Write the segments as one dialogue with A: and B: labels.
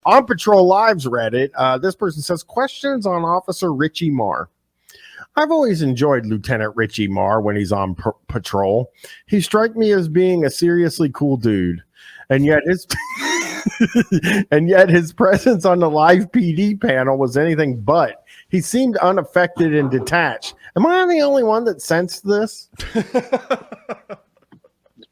A: On Patrol Live's Reddit, this person says, questions on Officer Richie Marr. I've always enjoyed Lieutenant Richie Marr when he's on patrol. He strikes me as being a seriously cool dude, and yet his presence on the live PD panel was anything but. He seemed unaffected and detached. Am I the only one that sensed this?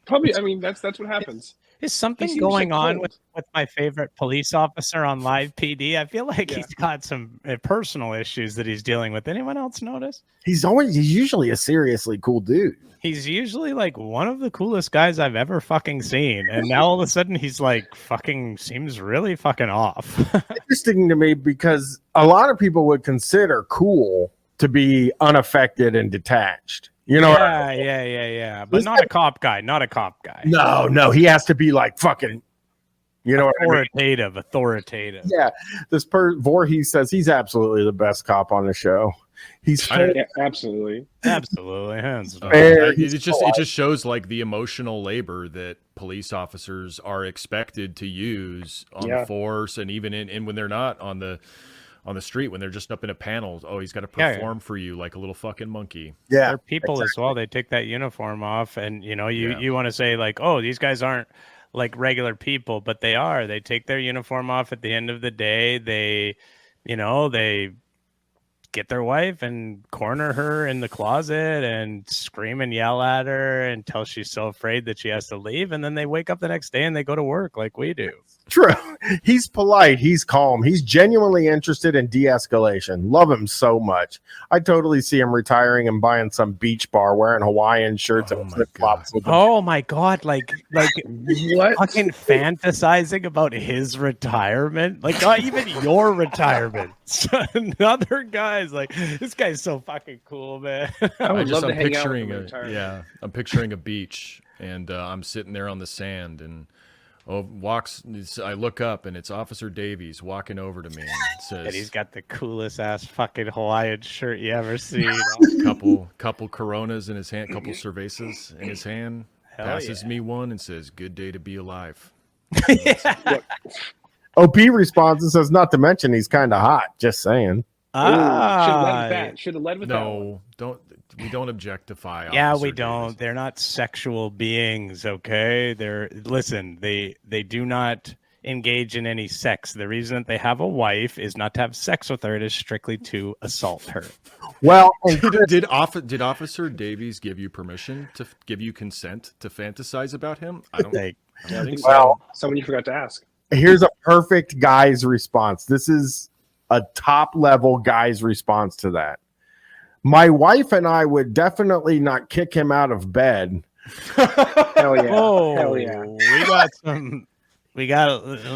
B: Probably. I mean, that's what happens.
C: Is something going on with my favorite police officer on live PD? I feel like he's got some personal issues that he's dealing with. Anyone else notice?
A: He's usually a seriously cool dude.
C: He's usually like one of the coolest guys I've ever fucking seen. And now all of a sudden he's like fucking seems really fucking off.
A: Interesting to me because a lot of people would consider cool to be unaffected and detached. You know,
C: yeah. But not a cop guy.
A: No, he has to be like fucking, you know,
C: authoritative.
A: Yeah, this Voorhees says he's absolutely the best cop on the show. He's
B: absolutely.
D: It just shows like the emotional labor that police officers are expected to use on the force, and even in when they're not on the street, when they're just up in a panel. Oh, he's got to perform for you like a little fucking monkey.
A: Yeah,
C: they're people as well. They take that uniform off, and you know, you want to say like, oh, these guys aren't like regular people, but they are. They take their uniform off at the end of the day. They get their wife and corner her in the closet and scream and yell at her until she's so afraid that she has to leave, and then they wake up the next day and they go to work like we do.
A: True. He's polite. He's calm. He's genuinely interested in de-escalation. Love him so much. I totally see him retiring and buying some beach bar, wearing Hawaiian shirts and flip-flops.
C: Oh my God. Like what? Fucking fantasizing about his retirement. Like not even your retirement. Another guy's like, this guy's so fucking cool, man.
D: I'm picturing a beach, and I'm sitting there on the sand, and I look up, and it's Officer Davies walking over to me, and it says,
C: and he's got the coolest ass fucking Hawaiian shirt you ever seen.
D: couple Coronas in his hand, couple Cervezas in his hand. Passes me one and says, "Good day to be alive."
A: OP responds and says, "Not to mention he's kind of hot." Just saying.
B: Should have led with that.
D: No, we don't objectify.
C: Yeah,
D: Officer
C: we don't.
D: Davies.
C: They're not sexual beings, okay? They do not engage in any sex. The reason that they have a wife is not to have sex with her. It is strictly to assault her.
A: Well,
D: did Officer Davies give you permission to give you consent to fantasize about him? I don't think so.
A: Well,
B: someone you forgot to ask.
A: Here's a perfect guy's response. This is a top level guy's response to that. My wife and I would definitely not kick him out of bed.
B: Hell yeah.
C: Oh,
B: hell yeah.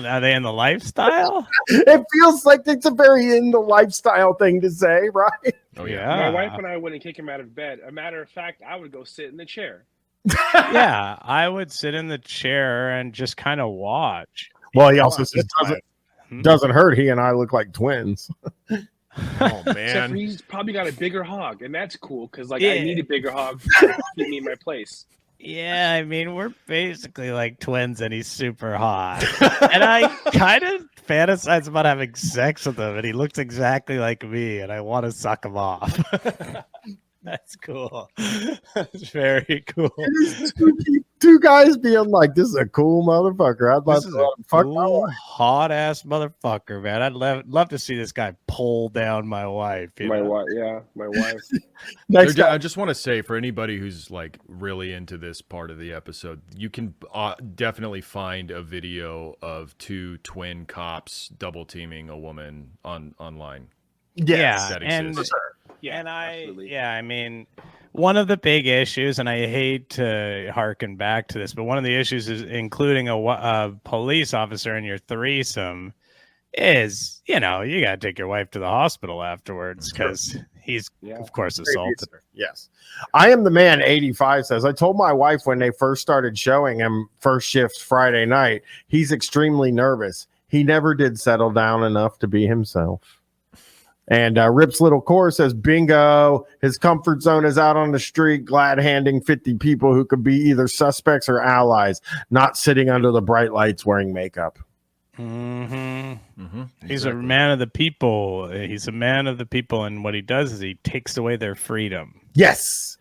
C: Are they in the lifestyle?
A: It feels like it's a very in the lifestyle thing to say, right?
D: Oh yeah.
B: My wife and I wouldn't kick him out of bed. A matter of fact, I would go sit in the chair.
C: Yeah, I would sit in the chair and just kind of watch.
A: Well, he also says doesn't hurt. He and I look like twins.
D: Oh man,
B: except for he's probably got a bigger hog, and that's cool because I need a bigger hog to keep me in my place.
C: Yeah, I mean we're basically like twins, and he's super hot, and I kind of fantasize about having sex with him, and he looks exactly like me, and I want to suck him off. That's cool. That's very cool.
A: Two guys being like, "This is a cool motherfucker." I'd love to let him fuck my wife.
C: Hot ass motherfucker, man. I'd love to see this guy pull down my wife.
B: My wife.
A: Next
D: I just want to say, for anybody who's like really into this part of the episode, you can definitely find a video of two twin cops double teaming a woman online.
A: Yes,
D: that exists.
C: I mean, one of the big issues, and I hate to harken back to this, but one of the issues is including a police officer in your threesome is, you got to take your wife to the hospital afterwards because he's, of course, assaulted her.
A: Yes. I am the man, 85 says. I told my wife when they first started showing him first shift Friday night, he's extremely nervous. He never did settle down enough to be himself. And Rip's Little Core says, bingo, his comfort zone is out on the street, glad handing 50 people who could be either suspects or allies, not sitting under the bright lights wearing makeup.
C: He's a man of the people. He's a man of the people, and what he does is he takes away their freedom.
A: Yes.